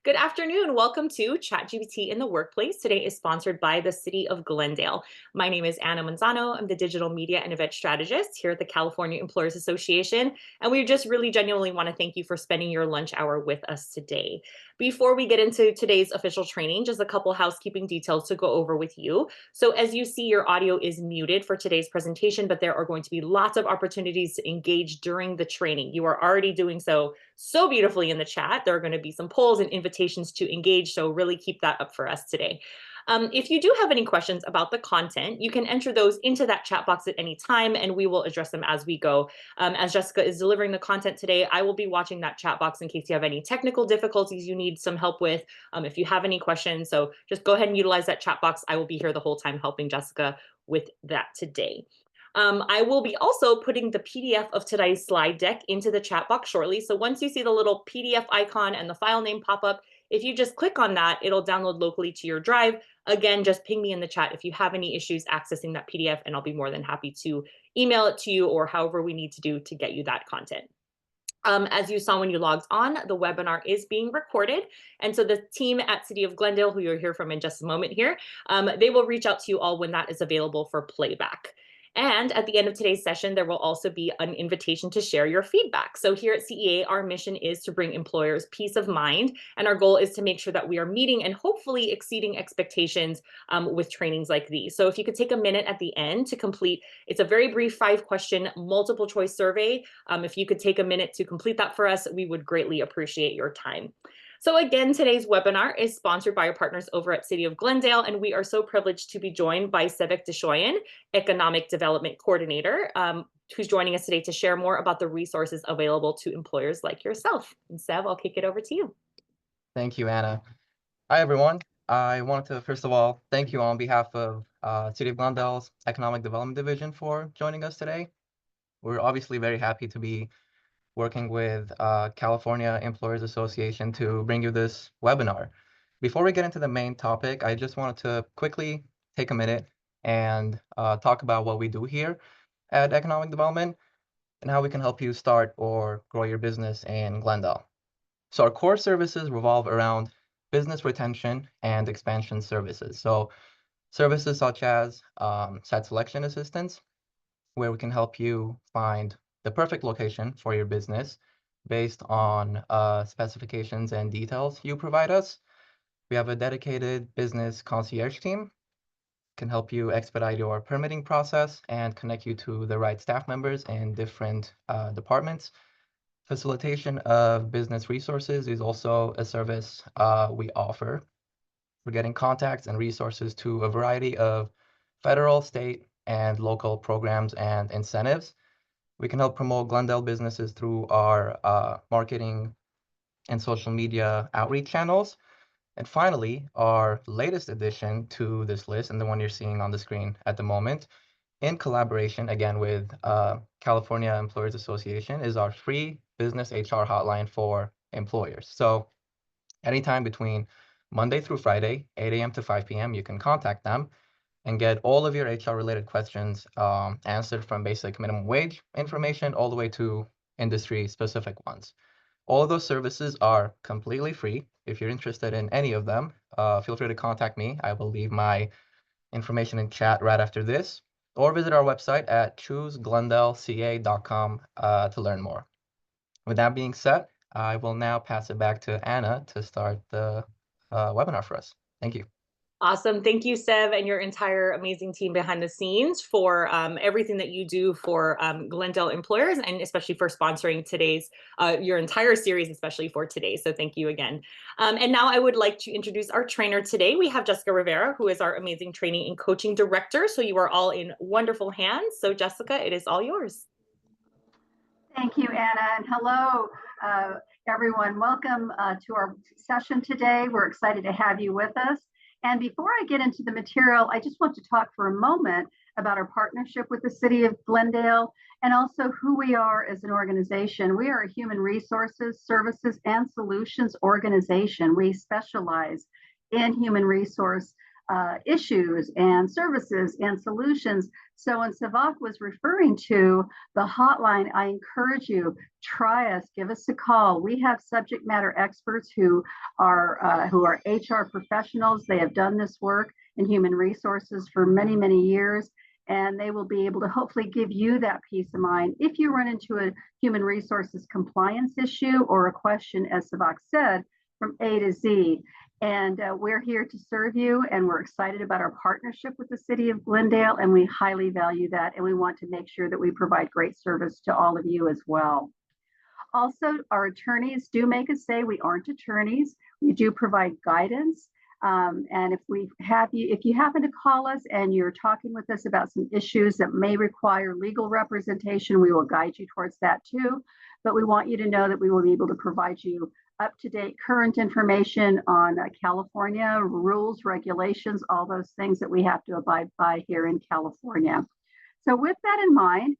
Good afternoon. Welcome to ChatGPT in the Workplace. Today is sponsored by the City of Glendale. My name is Anna Manzano. I'm the digital media and event strategist here at the California Employers Association. And we just really genuinely want to thank you for spending your lunch hour with us today. Before we get into today's official training, just a couple housekeeping details to go over with you. So as you see, your audio is muted for today's presentation, but there are going to be lots of opportunities to engage during the training. You are already doing so beautifully in the chat. There are going to be some polls and invitations to engage, so really keep that up for us today. If you do have any questions about the content, you can enter those into that chat box at any time, and we will address them as we go. As Jessica is delivering the content today, I will be watching that chat box in case you have any technical difficulties you need some help with, if you have any questions. So just go ahead and utilize that chat box. I will be here the whole time helping Jessica with that today. I will be also putting the PDF of today's slide deck into the chat box shortly. So once you see the little PDF icon and the file name pop up, if you just click on that, it'll download locally to your drive. Again, just ping me in the chat if you have any issues accessing that PDF, and I'll be more than happy to email it to you or however we need to do to get you that content. As you saw when you logged on, the webinar is being recorded. And so the team at City of Glendale, who you'll hear from in just a moment here, they will reach out to you all when that is available for playback. And at the end of today's session, there will also be an invitation to share your feedback. So here at CEA, our mission is to bring employers peace of mind. And our goal is to make sure that we are meeting and hopefully exceeding expectations with trainings like these. So if you could take a minute at the end to complete, it's a very brief 5-question multiple choice survey. If you could take a minute to complete that for us, we would greatly appreciate your time. So again, today's webinar is sponsored by our partners over at City of Glendale, and we are so privileged to be joined by Sevik Deshoyan, Economic Development Coordinator, who's joining us today to share more about the resources available to employers like yourself. And Sev, I'll kick it over to you. Thank you, Anna. Hi, everyone. I wanted to, first of all, thank you on behalf of City of Glendale's Economic Development Division for joining us today. We're obviously very happy to be working with California Employers Association to bring you this webinar. Before we get into the main topic, I just wanted to quickly take a minute and talk about what we do here at Economic Development and how we can help you start or grow your business in Glendale. So our core services revolve around business retention and expansion services. So services such as site selection assistance, where we can help you find the perfect location for your business based on specifications and details you provide us. We have a dedicated business concierge team, can help you expedite your permitting process and connect you to the right staff members in different departments. Facilitation of business resources is also a service we offer. We're getting contacts and resources to a variety of federal, state, and local programs and incentives. We can help promote Glendale businesses through our marketing and social media outreach channels. And finally, our latest addition to this list, and the one you're seeing on the screen at the moment, in collaboration, again, with California Employers Association, is our free business HR hotline for employers. So anytime between Monday through Friday, 8 a.m. to 5 p.m., you can contact them and get all of your HR-related questions answered, from basic minimum wage information all the way to industry-specific ones. All of those services are completely free. If you're interested in any of them, feel free to contact me. I will leave my information in chat right after this, or visit our website at chooseglendaleca.com to learn more. With that being said, I will now pass it back to Anna to start the webinar for us. Thank you. Awesome. Thank you, Sev, and your entire amazing team behind the scenes for everything that you do for Glendale employers, and especially for sponsoring today's, your entire series, especially for today. So thank you again. And now I would like to introduce our trainer today. We have Jessica Rivera, who is our amazing training and coaching director. So you are all in wonderful hands. So Jessica, it is all yours. Thank you, Anna, and hello, everyone. Welcome to our session today. We're excited to have you with us. And before I get into the material, I just want to talk for a moment about our partnership with the City of Glendale and also who we are as an organization. We are a human resources, services, and solutions organization. We specialize in human resource issues and services and solutions. So when Savak was referring to the hotline, I encourage you, try us, give us a call. We have subject matter experts who are HR professionals. They have done this work in human resources for many, many years, and they will be able to hopefully give you that peace of mind if you run into a human resources compliance issue or a question, as Savak said, from A to Z. And we're here to serve you, and we're excited about our partnership with the City of Glendale, and we highly value that, and we want to make sure that we provide great service to all of you as well. Also, our attorneys do make us say we aren't attorneys. We do provide guidance. And if you happen to call us and you're talking with us about some issues that may require legal representation, we will guide you towards that too. But we want you to know that we will be able to provide you up-to-date current information on California rules, regulations, all those things that we have to abide by here in California. So with that in mind,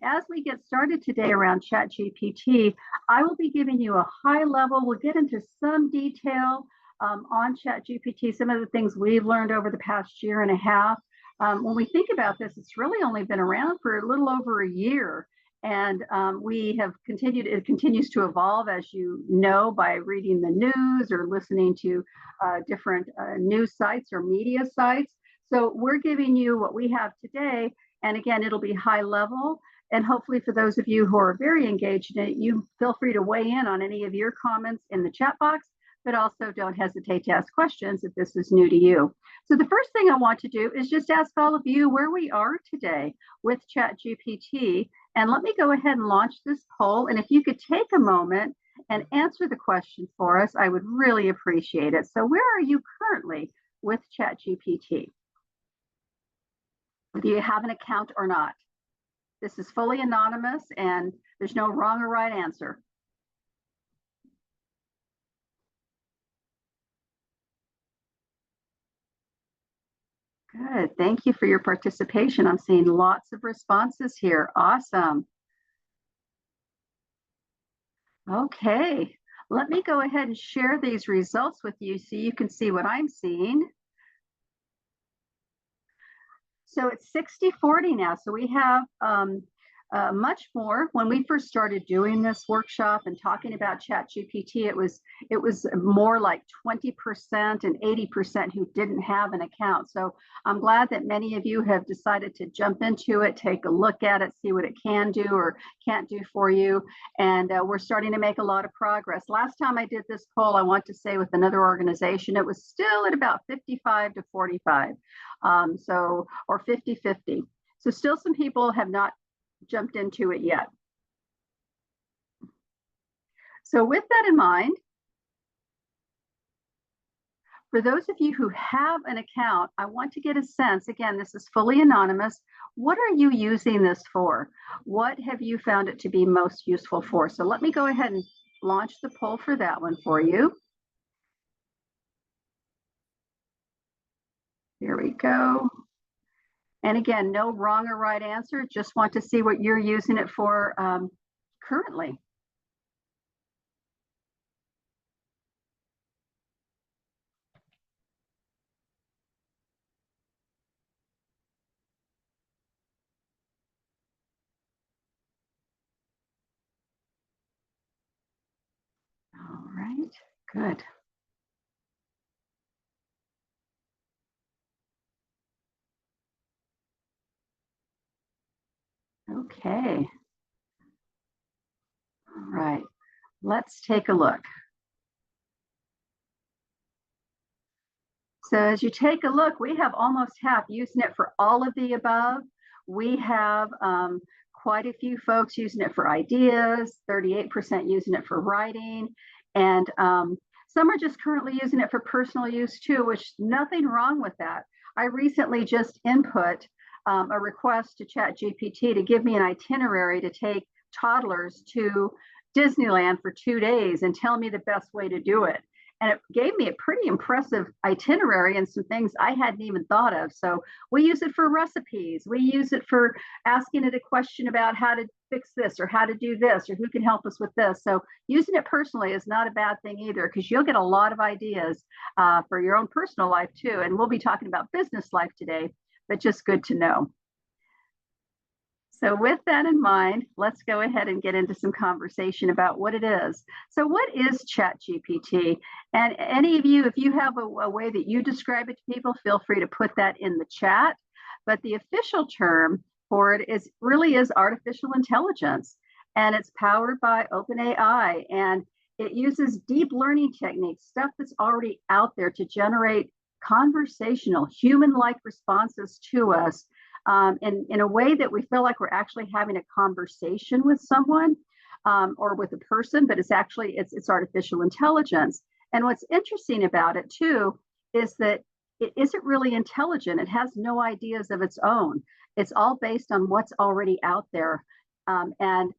as we get started today around ChatGPT, I will be giving you a high level. We'll get into some detail on ChatGPT, some of the things we've learned over the past year and a half. When we think about this, it's really only been around for a little over a year. And it continues to evolve, as you know, by reading the news or listening to different news sites or media sites. So we're giving you what we have today. And again, it'll be high level. And hopefully for those of you who are very engaged in it, you feel free to weigh in on any of your comments in the chat box, but also don't hesitate to ask questions if this is new to you. So the first thing I want to do is just ask all of you where we are today with ChatGPT. And let me go ahead and launch this poll. And if you could take a moment and answer the question for us, I would really appreciate it. So where are you currently with ChatGPT? Whether you have an account or not. This is fully anonymous and there's no wrong or right answer. Good, thank you for your participation. I'm seeing lots of responses here. Awesome. Okay, let me go ahead and share these results with you so you can see what I'm seeing. So it's 60-40 now. So we have much more. When we first started doing this workshop and talking about ChatGPT, it was more like 20% and 80% who didn't have an account. So I'm glad that many of you have decided to jump into it, take a look at it, see what it can do or can't do for you. And we're starting to make a lot of progress. Last time I did this poll, I want to say with another organization, it was still at about 55 to 45, or 50-50. So still some people have not jumped into it yet. So with that in mind, for those of you who have an account, I want to get a sense, again, this is fully anonymous. What are you using this for? What have you found it to be most useful for? So let me go ahead and launch the poll for that one for you. Here we go. And again, no wrong or right answer. Just want to see what you're using it for currently. All right, good. Okay. All right, let's take a look. So as you take a look, we have almost half using it for all of the above. We have quite a few folks using it for ideas, 38% using it for writing, and some are just currently using it for personal use too, which nothing wrong with that. I recently just input a request to ChatGPT to give me an itinerary to take toddlers to Disneyland for 2 days and tell me the best way to do it. And it gave me a pretty impressive itinerary and some things I hadn't even thought of. So we use it for recipes. We use it for asking it a question about how to fix this, or how to do this, or who can help us with this. So using it personally is not a bad thing either, because you'll get a lot of ideas for your own personal life too. And we'll be talking about business life today, but just good to know. So with that in mind, let's go ahead and get into some conversation about what it is. So what is ChatGPT? And any of you, if you have a way that you describe it to people, feel free to put that in the chat. But the official term for it really is artificial intelligence, and it's powered by OpenAI, and it uses deep learning techniques, stuff that's already out there, to generate conversational, human-like responses to us in a way that we feel like we're actually having a conversation with someone or with a person, but it's artificial intelligence. And what's interesting about it too is that it isn't really intelligent. It has no ideas of its own. It's all based on what's already out there. And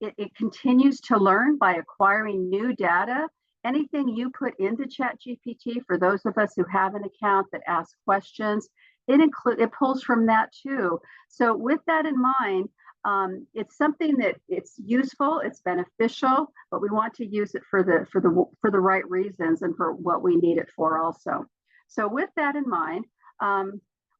it continues to learn by acquiring new data. Anything you put into ChatGPT, for those of us who have an account that ask questions, it pulls from that too. So with that in mind, it's something that it's useful, it's beneficial, but we want to use it for the right reasons and for what we need it for also. So with that in mind,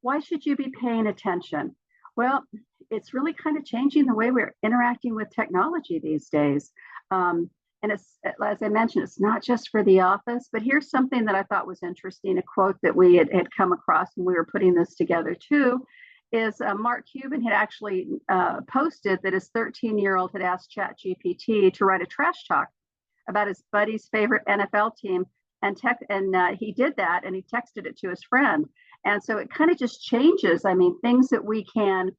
why should you be paying attention? Well, it's really kind of changing the way we're interacting with technology these days. And it's, as I mentioned, it's not just for the office, but here's something that I thought was interesting, a quote that we had come across when we were putting this together too, is Mark Cuban had actually posted that his 13-year-old had asked ChatGPT to write a trash talk about his buddy's favorite NFL team, and he did that, and he texted it to his friend. And so it kind of just changes. I mean, things that we can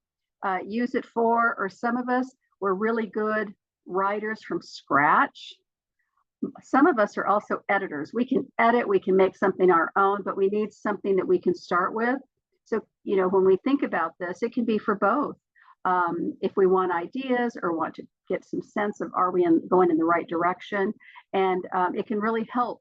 use it for, or some of us were really good writers from scratch. Some of us are also editors. We can edit, we can make something our own, but we need something that we can start with. So, you know, when we think about this, it can be for both. If we want ideas or want to get some sense of, are we going in the right direction? And it can really help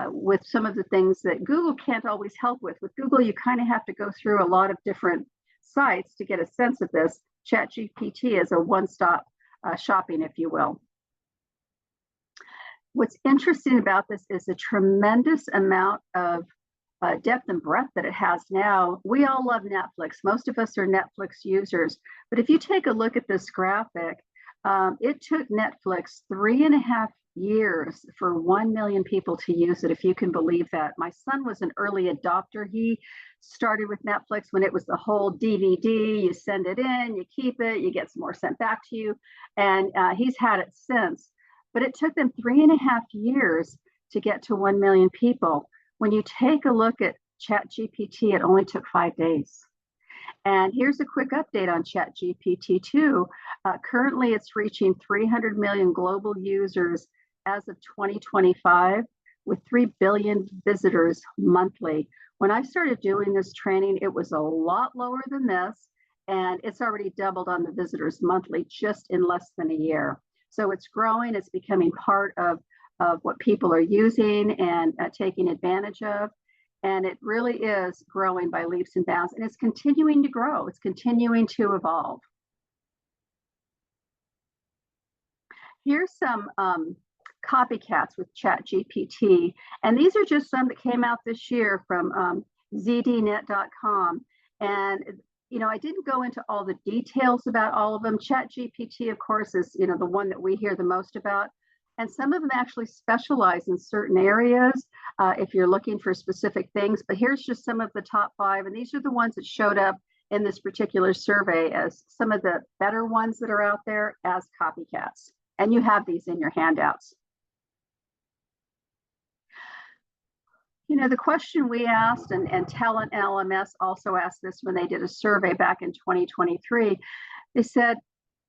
with some of the things that Google can't always help with. With Google, you kind of have to go through a lot of different sites to get a sense of this. ChatGPT is a one-stop shopping, if you will. What's interesting about this is the tremendous amount of depth and breadth that it has now. We all love Netflix. Most of us are Netflix users. But if you take a look at this graphic, it took Netflix 3.5 years for 1 million people to use it, if you can believe that. My son was an early adopter. He started with Netflix when it was the whole DVD. You send it in, you keep it, you get some more sent back to you. And he's had it since. But it took them 3.5 years to get to 1 million people. When you take a look at ChatGPT, it only took 5 days. And here's a quick update on ChatGPT 2. Currently, it's reaching 300 million global users as of 2025, with 3 billion visitors monthly. When I started doing this training, it was a lot lower than this, and it's already doubled on the visitors monthly just in less than a year. So it's growing, it's becoming part of what people are using and taking advantage of. And it really is growing by leaps and bounds, and it's continuing to grow. It's continuing to evolve. Here's some copycats with ChatGPT. And these are just some that came out this year from zdnet.com. And, you know, I didn't go into all the details about all of them. ChatGPT, of course, is, you know, the one that we hear the most about. And some of them actually specialize in certain areas if you're looking for specific things. But here's just some of the top 5. And these are the ones that showed up in this particular survey as some of the better ones that are out there as copycats. And you have these in your handouts. You know, the question we asked, and Talent LMS also asked this when they did a survey back in 2023, they said,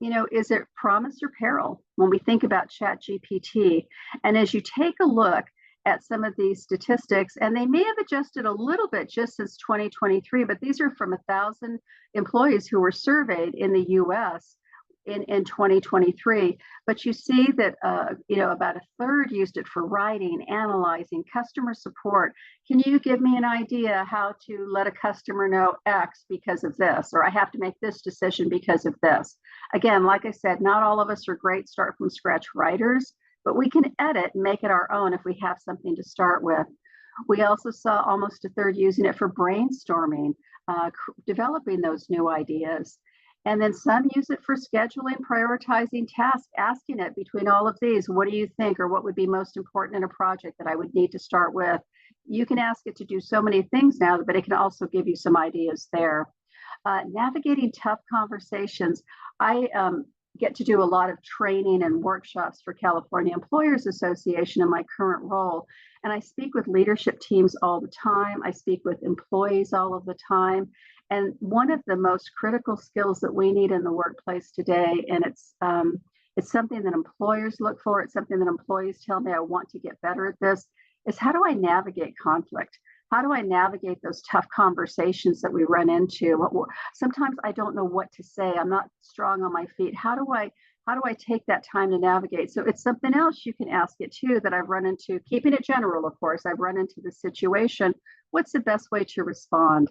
you know, is it promise or peril when we think about ChatGPT? And as you take a look at some of these statistics, and they may have adjusted a little bit just since 2023, but these are from 1,000 employees who were surveyed in the US. in 2023. But you see that about a third used it for writing, analyzing, customer support. Can you give me an idea how to let a customer know X because of this, or I have to make this decision because of this? Again, like I said, not all of us are great start from scratch writers, but we can edit and make it our own if we have something to start with. We also saw almost a third using it for brainstorming, developing those new ideas. And then some use it for scheduling, prioritizing tasks, asking it between all of these, what do you think, or what would be most important in a project that I would need to start with? You can ask it to do so many things now, but it can also give you some ideas there. Navigating tough conversations. I get to do a lot of training and workshops for California Employers Association in my current role. And I speak with leadership teams all the time. I speak with employees all of the time. And one of the most critical skills that we need in the workplace today, and it's something that employers look for, it's something that employees tell me I want to get better at this, is how do I navigate conflict? How do I navigate those tough conversations that we run into? Sometimes I don't know what to say. I'm not strong on my feet. How do I take that time to navigate? So it's something else you can ask it too that I've run into, keeping it general, of course. I've run into the situation. What's the best way to respond?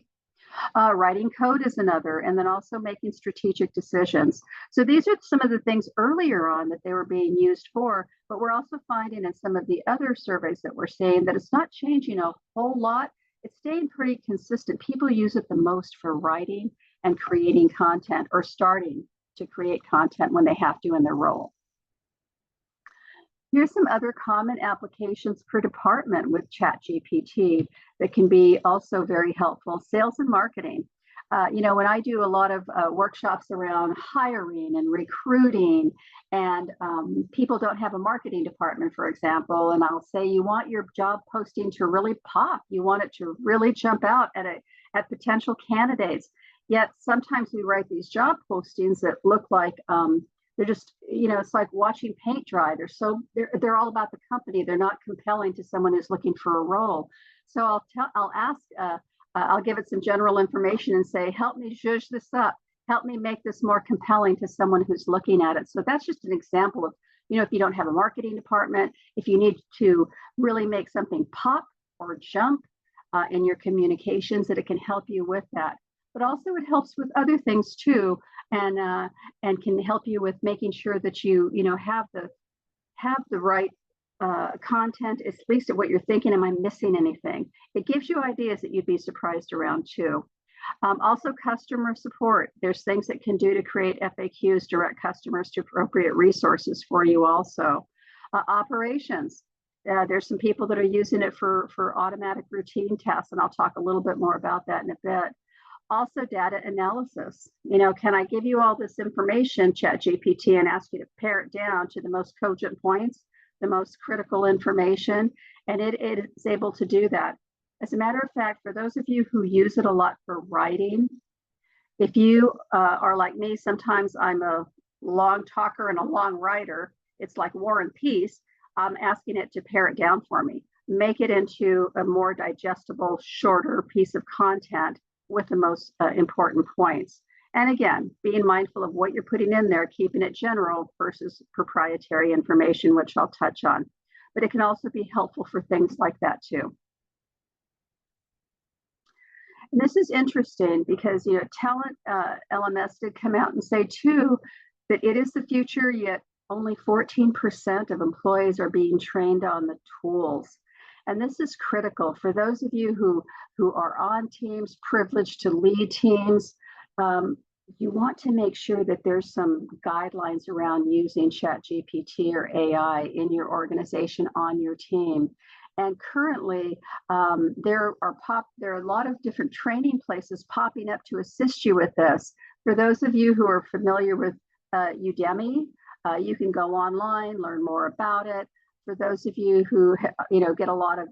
Writing code is another, and then also making strategic decisions. So these are some of the things earlier on that they were being used for, but we're also finding in some of the other surveys that we're seeing that it's not changing a whole lot. It's staying pretty consistent. People use it the most for writing and creating content, or starting to create content when they have to in their role. Here's some other common applications per department with ChatGPT that can be also very helpful. Sales and marketing. When I do a lot of workshops around hiring and recruiting, and people don't have a marketing department, for example, and I'll say, you want your job posting to really pop. You want it to really jump out at potential candidates. Yet sometimes we write these job postings that look like they're just, it's like watching paint dry. They're all about the company. They're not compelling to someone who's looking for a role. So I'll give it some general information and say, help me zhuzh this up. Help me make this more compelling to someone who's looking at it. So that's just an example of, if you don't have a marketing department, if you need to really make something pop or jump in your communications, that it can help you with that. But also it helps with other things too, and can help you with making sure that you have the right content, at least at what you're thinking. Am I missing anything? It gives you ideas that you'd be surprised around too. Also, customer support. There's things that can do to create FAQs, direct customers to appropriate resources for you also. Operations. There's some people that are using it for automatic routine tasks, and I'll talk a little bit more about that in a bit. Also, data analysis. Can I give you all this information, ChatGPT, and ask you to pare it down to the most cogent points, the most critical information? And it is able to do that. As a matter of fact, for those of you who use it a lot for writing, if you are like me, sometimes I'm a long talker and a long writer. It's like War and Peace. I'm asking it to pare it down for me, make it into a more digestible, shorter piece of content with the most important points. And again, being mindful of what you're putting in there, keeping it general versus proprietary information, which I'll touch on. But it can also be helpful for things like that too. And this is interesting because, Talent LMS did come out and say too, that it is the future, yet only 14% of employees are being trained on the tools. And this is critical for those of you who are on teams, privileged to lead teams. You want to make sure that there's some guidelines around using ChatGPT or AI in your organization, on your team. And currently, there are a lot of different training places popping up to assist you with this. For those of you who are familiar with Udemy, you can go online, learn more about it. For those of you who get a lot of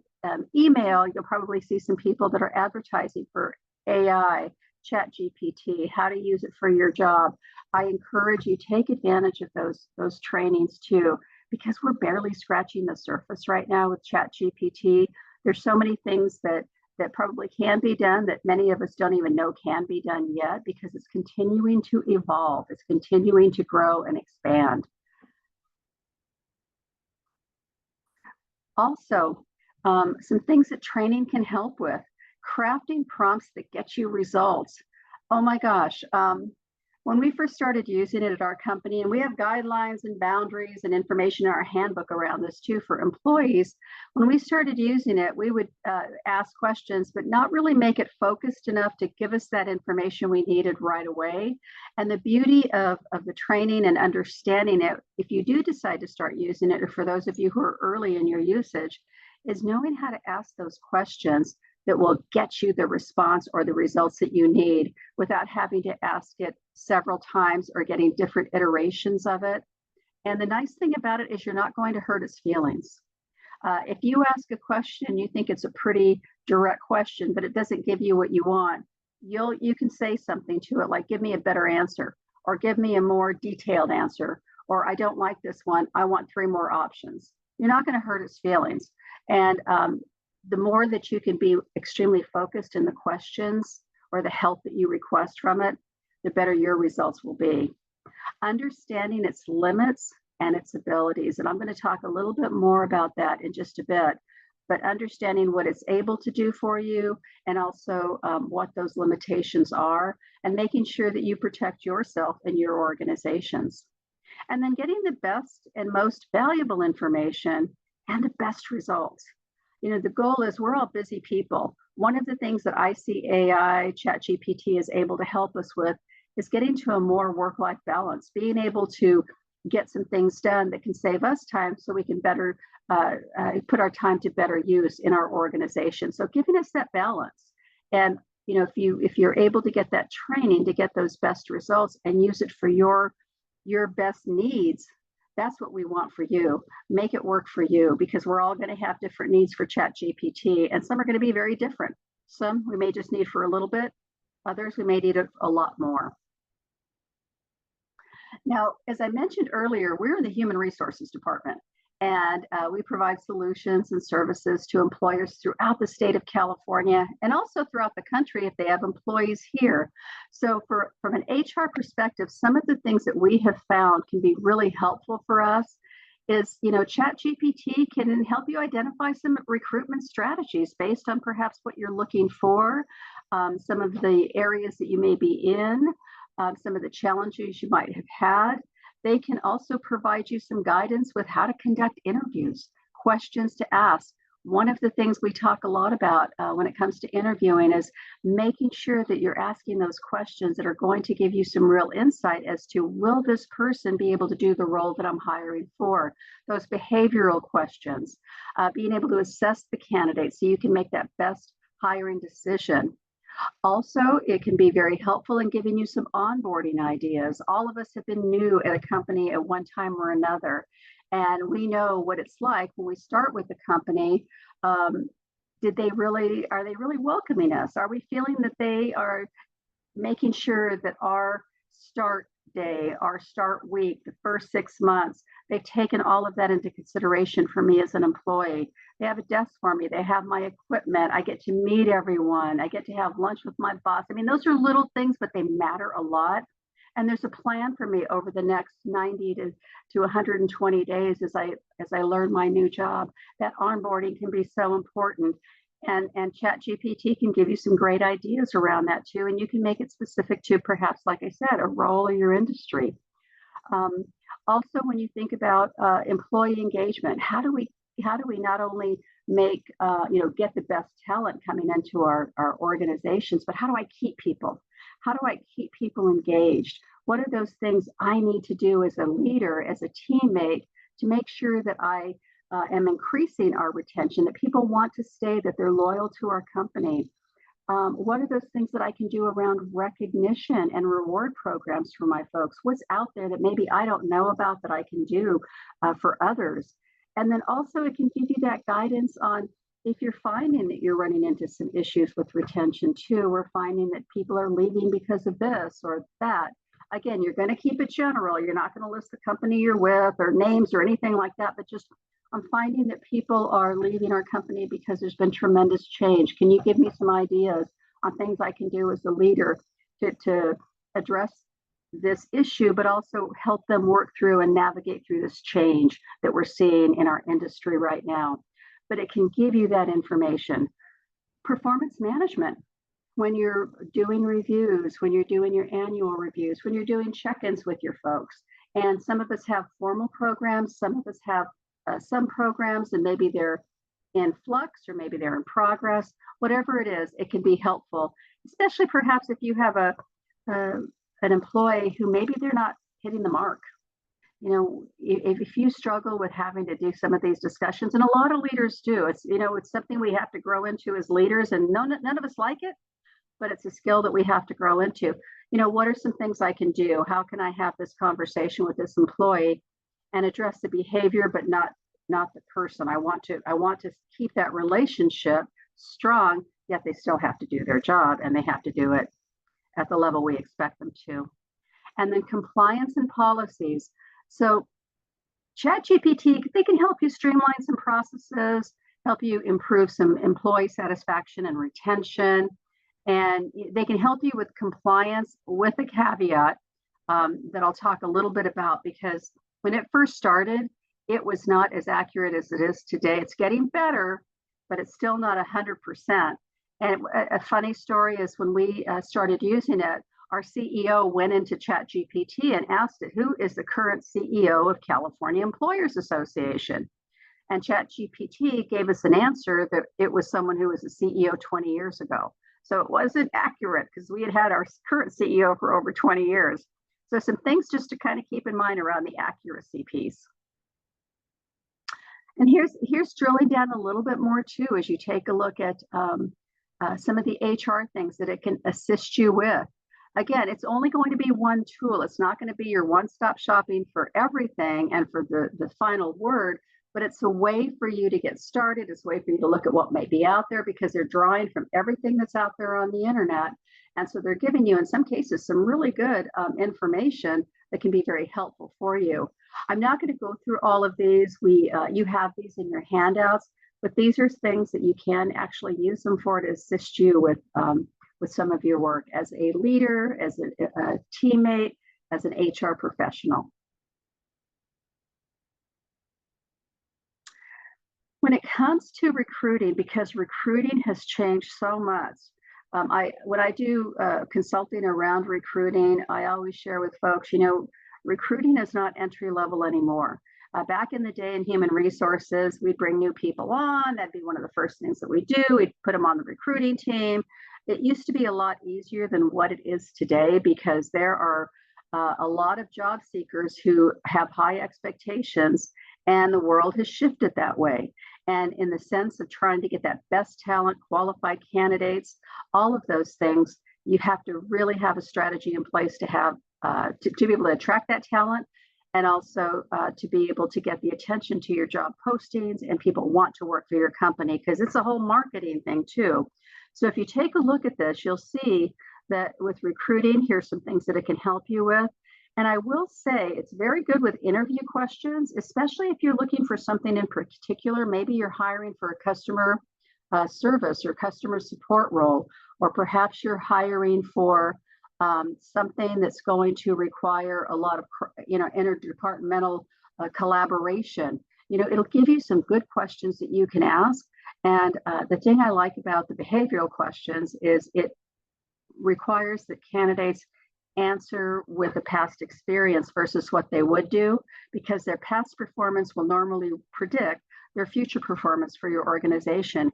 email, you'll probably see some people that are advertising for AI, ChatGPT, how to use it for your job. I encourage you, take advantage of those trainings too, because we're barely scratching the surface right now with ChatGPT. There's so many things that that probably can be done that many of us don't even know can be done yet, because it's continuing to evolve. It's continuing to grow and expand. Also, some things that training can help with: crafting prompts that get you results. Oh my gosh. When we first started using it at our company, and we have guidelines and boundaries and information in our handbook around this too for employees, when we started using it, we would ask questions, but not really make it focused enough to give us that information we needed right away. And the beauty of the training and understanding it, if you do decide to start using it, or for those of you who are early in your usage, is knowing how to ask those questions that will get you the response or the results that you need without having to ask it several times or getting different iterations of it. And the nice thing about it is you're not going to hurt its feelings. If you ask a question and you think it's a pretty direct question, but it doesn't give you what you want, you can say something to it like, give me a better answer, or give me a more detailed answer, or I don't like this one, I want 3 more options. You're not going to hurt its feelings. And the more that you can be extremely focused in the questions or the help that you request from it, the better your results will be. Understanding its limits and its abilities. And I'm going to talk a little bit more about that in just a bit, but understanding what it's able to do for you, and also what those limitations are, and making sure that you protect yourself and your organizations. And then getting the best and most valuable information and the best results. You know, the goal is, we're all busy people. One of the things that I see AI, ChatGPT is able to help us with is getting to a more work-life balance, being able to get some things done that can save us time so we can better put our time to better use in our organization. So giving us that balance. And, you know, if you're able to get that training to get those best results and use it for your best needs, that's what we want for you. Make it work for you, because we're all going to have different needs for ChatGPT, and some are going to be very different. Some we may just need for a little bit, others we may need a lot more. Now, as I mentioned earlier, we're in the Human Resources Department, and we provide solutions and services to employers throughout the state of California, and also throughout the country if they have employees here. So from an HR perspective, some of the things that we have found can be really helpful for us is, you know, ChatGPT can help you identify some recruitment strategies based on perhaps what you're looking for, some of the areas that you may be in, some of the challenges you might have had. They can also provide you some guidance with how to conduct interviews, questions to ask. One of the things we talk a lot about when it comes to interviewing is making sure that you're asking those questions that are going to give you some real insight as to, will this person be able to do the role that I'm hiring for? Those behavioral questions, being able to assess the candidate so you can make that best hiring decision. Also, it can be very helpful in giving you some onboarding ideas. All of us have been new at a company at one time or another, and we know what it's like when we start with the company. Are they really welcoming us? Are we feeling that they are making sure that our start day, our start week, the first 6 months, they've taken all of that into consideration for me as an employee? They have a desk for me. They have my equipment. I get to meet everyone. I get to have lunch with my boss. I mean, those are little things, but they matter a lot. And there's a plan for me over the next 90 to 120 days as I learn my new job. That onboarding can be so important. And ChatGPT can give you some great ideas around that too. And you can make it specific to, perhaps, like I said, a role or your industry. Also, when you think about employee engagement, how do we not only make, get the best talent coming into our organizations, but how do I keep people? How do I keep people engaged? What are those things I need to do as a leader, as a teammate, to make sure that I am increasing our retention, that people want to stay, that they're loyal to our company? What are those things that I can do around recognition and reward programs for my folks? What's out there that maybe I don't know about that I can do for others? And then also it can give you that guidance on, if you're finding that you're running into some issues with retention too, we're finding that people are leaving because of this or that. Again, you're going to keep it general. You're not going to list the company you're with or names or anything like that, but just I'm finding that people are leaving our company because there's been tremendous change. Can you give me some ideas on things I can do as a leader to address this issue, but also help them work through and navigate through this change that we're seeing in our industry right now? But it can give you that information. Performance management. When you're doing reviews, when you're doing your annual reviews, when you're doing check-ins with your folks. And some of us have formal programs, some of us have some programs, and maybe they're in flux or maybe they're in progress. Whatever it is, it can be helpful, especially perhaps if you have an employee who maybe they're not hitting the mark. You know, if you struggle with having to do some of these discussions, and a lot of leaders do, it's, you know, it's something we have to grow into as leaders, and none of us like it, but it's a skill that we have to grow into. You know, what are some things I can do? How can I have this conversation with this employee and address the behavior, but not the person? I want to keep that relationship strong, yet they still have to do their job, and they have to do it at the level we expect them to. And then compliance and policies. So ChatGPT, they can help you streamline some processes, help you improve some employee satisfaction and retention, and they can help you with compliance with a caveat that I'll talk a little bit about, because when it first started, it was not as accurate as it is today. It's getting better, but it's still not 100%. And a funny story is when we started using it, our CEO went into ChatGPT and asked it, who is the current CEO of California Employers Association? And ChatGPT gave us an answer that it was someone who was the CEO 20 years ago. So it wasn't accurate because we had our current CEO for over 20 years. So some things just to kind of keep in mind around the accuracy piece. And here's drilling down a little bit more too, as you take a look at some of the HR things that it can assist you with. Again, it's only going to be one tool. It's not going to be your one-stop shopping for everything and for the final word, but it's a way for you to get started. It's a way for you to look at what may be out there, because they're drawing from everything that's out there on the internet. And so they're giving you, in some cases, some really good information that can be very helpful for you. I'm not going to go through all of these. You have these in your handouts, but these are things that you can actually use them for to assist you with some of your work as a leader, as a teammate, as an HR professional. When it comes to recruiting, because recruiting has changed so much, when I do consulting around recruiting, I always share with folks, you know, recruiting is not entry level anymore. Back in the day in human resources, we'd bring new people on. That'd be one of the first things that we do. We'd put them on the recruiting team. It used to be a lot easier than what it is today, because there are a lot of job seekers who have high expectations, and the world has shifted that way. And in the sense of trying to get that best talent, qualified candidates, all of those things, you have to really have a strategy in place to have to be able to attract that talent, and also to be able to get the attention to your job postings and people want to work for your company, because it's a whole marketing thing too. So if you take a look at this, you'll see that with recruiting, here's some things that it can help you with. And I will say it's very good with interview questions, especially if you're looking for something in particular. Maybe you're hiring for a customer service or customer support role, or perhaps you're hiring for something that's going to require a lot of, interdepartmental collaboration. You know, it'll give you some good questions that you can ask. And the thing I like about the behavioral questions is it requires that candidates answer with a past experience versus what they would do, because their past performance will normally predict their future performance for your organization.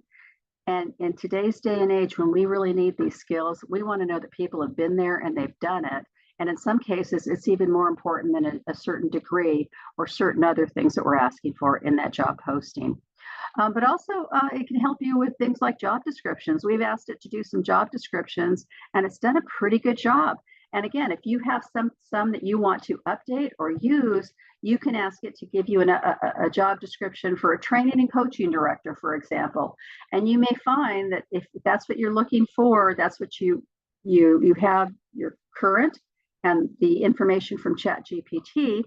And in today's day and age, when we really need these skills, we want to know that people have been there and they've done it. And in some cases, it's even more important than a certain degree or certain other things that we're asking for in that job posting. But also, it can help you with things like job descriptions. We've asked it to do some job descriptions, and it's done a pretty good job. And again, if you have some that you want to update or use, you can ask it to give you a job description for a training and coaching director, for example. And you may find that if that's what you're looking for, that's what you have your current and the information from ChatGPT,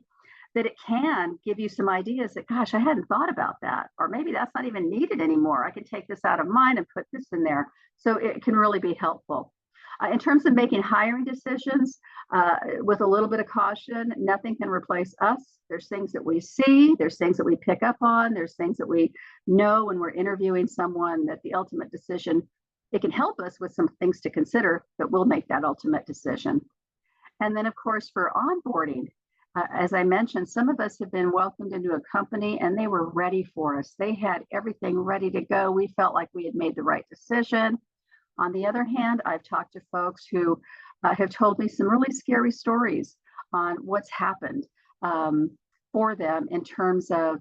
that it can give you some ideas that, gosh, I hadn't thought about that. Or maybe that's not even needed anymore. I can take this out of mine and put this in there. So it can really be helpful. In terms of making hiring decisions, with a little bit of caution, nothing can replace us. There's things that we see, there's things that we pick up on, there's things that we know when we're interviewing someone that the ultimate decision, it can help us with some things to consider, but we'll make that ultimate decision. And then, of course, for onboarding, as I mentioned, some of us have been welcomed into a company and they were ready for us. They had everything ready to go. We felt like we had made the right decision. On the other hand, I've talked to folks who have told me some really scary stories on what's happened for them in terms of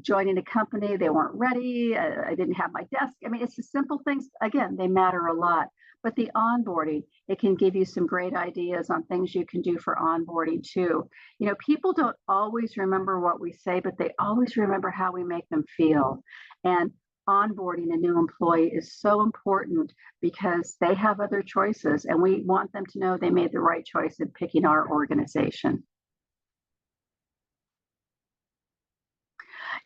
joining a company. They weren't ready. I didn't have my desk. I mean, it's the simple things. Again, they matter a lot. But the onboarding, it can give you some great ideas on things you can do for onboarding too. You know, people don't always remember what we say, but they always remember how we make them feel. And onboarding a new employee is so important because they have other choices and we want them to know they made the right choice in picking our organization.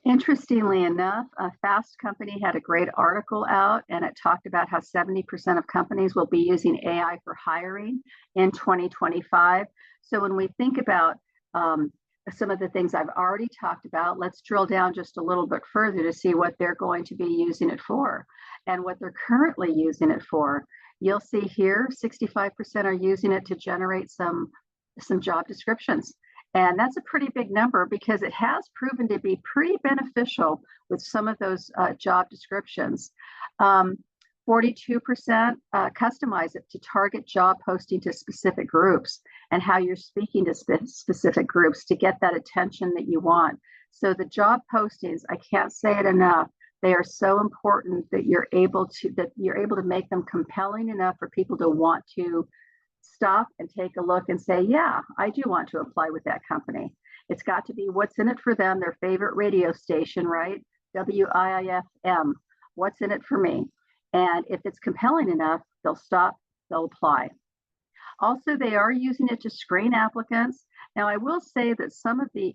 Interestingly enough, Fast Company had a great article out and it talked about how 70% of companies will be using AI for hiring in 2025. So when we think about some of the things I've already talked about, let's drill down just a little bit further to see what they're going to be using it for and what they're currently using it for. You'll see here 65% are using it to generate some job descriptions. And that's a pretty big number because it has proven to be pretty beneficial with some of those job descriptions. 42% customize it to target job posting to specific groups and how you're speaking to specific groups to get that attention that you want. So the job postings, I can't say it enough, they are so important that you're able to make them compelling enough for people to want to stop and take a look and say, yeah, I do want to apply with that company. It's got to be what's in it for them, their favorite radio station, right? WIIFM, what's in it for me? And if it's compelling enough, they'll stop, they'll apply. Also, they are using it to screen applicants. Now, I will say that some of the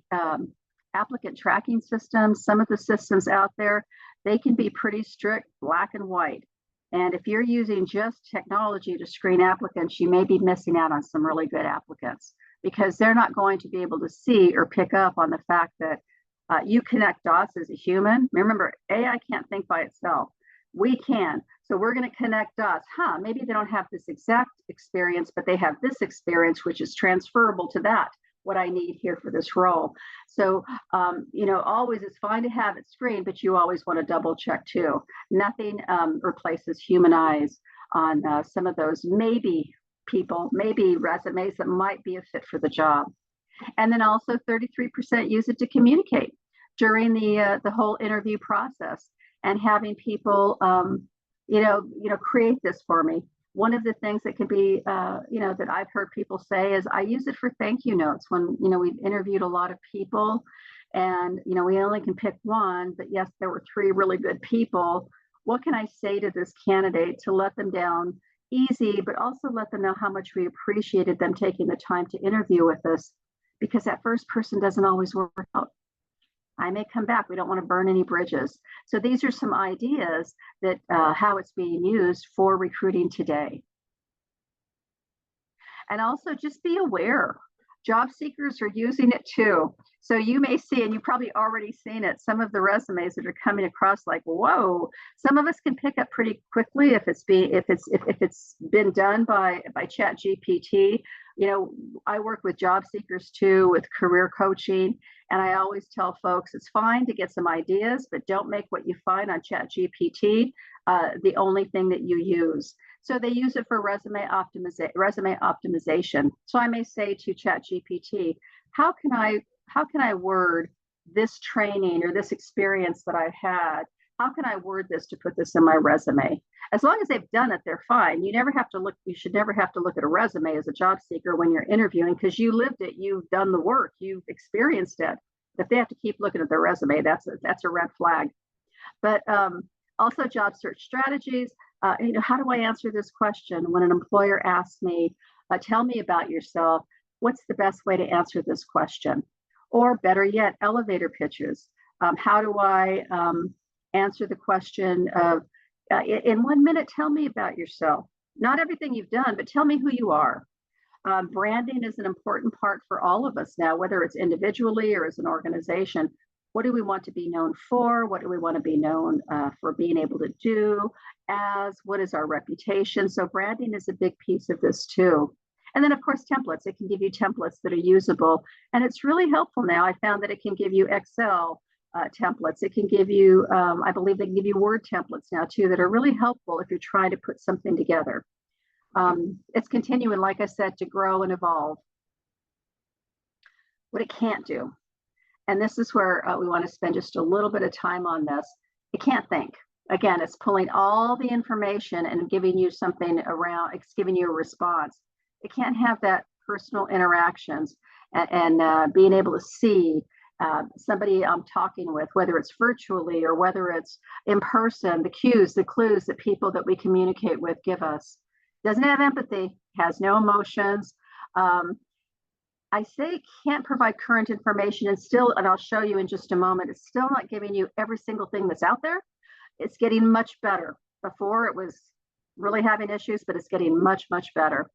applicant tracking systems, some of the systems out there, they can be pretty strict, black and white. And if you're using just technology to screen applicants, you may be missing out on some really good applicants because they're not going to be able to see or pick up on the fact that you connect dots as a human. Remember, AI can't think by itself. We can. So we're going to connect dots. Maybe they don't have this exact experience, but they have this experience, which is transferable to that, what I need here for this role. So, you know, always it's fine to have it screened, but you always want to double check too. Nothing replaces human eyes on some of those maybe resumes that might be a fit for the job. And then also 33% use it to communicate during the whole interview process and having people, create this for me. One of the things that can be, that I've heard people say is I use it for thank you notes when, we've interviewed a lot of people and, we only can pick one, but yes, there were 3 really good people. What can I say to this candidate to let them down easy, but also let them know how much we appreciated them taking the time to interview with us because that first person doesn't always work out. I may come back. We don't want to burn any bridges. So these are some ideas that how it's being used for recruiting today. And also just be aware, job seekers are using it too. So you may see, and you've probably already seen it, some of the resumes that are coming across like, whoa, some of us can pick up pretty quickly if it's been done by ChatGPT. I work with job seekers too, with career coaching. And I always tell folks it's fine to get some ideas, but don't make what you find on ChatGPT the only thing that you use. So they use it for resume optimization. So I may say to ChatGPT, how can I word this training or this experience that I've had? How can I word this to put this in my resume? As long as they've done it, they're fine. You should never have to look at a resume as a job seeker when you're interviewing because you lived it, you've done the work, you've experienced it. If they have to keep looking at their resume, that's a red flag. But also job search strategies. How do I answer this question when an employer asks me, tell me about yourself? What's the best way to answer this question? or better yet, elevator pitches. How do I answer the question of, in 1 minute, tell me about yourself? Not everything you've done, but tell me who you are. Branding is an important part for all of us now, whether it's individually or as an organization. What do we want to be known for? What do we want to be known for being able to do? What is our reputation? So branding is a big piece of this too. And then of course, templates. It can give you templates that are usable. And it's really helpful now. I found that it can give you Excel templates. It can give you, I believe they can give you Word templates now too, that are really helpful if you're trying to put something together. It's continuing, like I said, to grow and evolve. What it can't do, and this is where we want to spend just a little bit of time on this, it can't think. Again, it's pulling all the information and giving you something around, it's giving you a response. It can't have that personal interactions and being able to see somebody I'm talking with, whether it's virtually or whether it's in person, the cues, the clues that people that we communicate with give us. Doesn't have empathy, has no emotions. I say it can't provide current information and I'll show you in just a moment, it's still not giving you every single thing that's out there. It's getting much better. Before it was really having issues, but it's getting much, much better.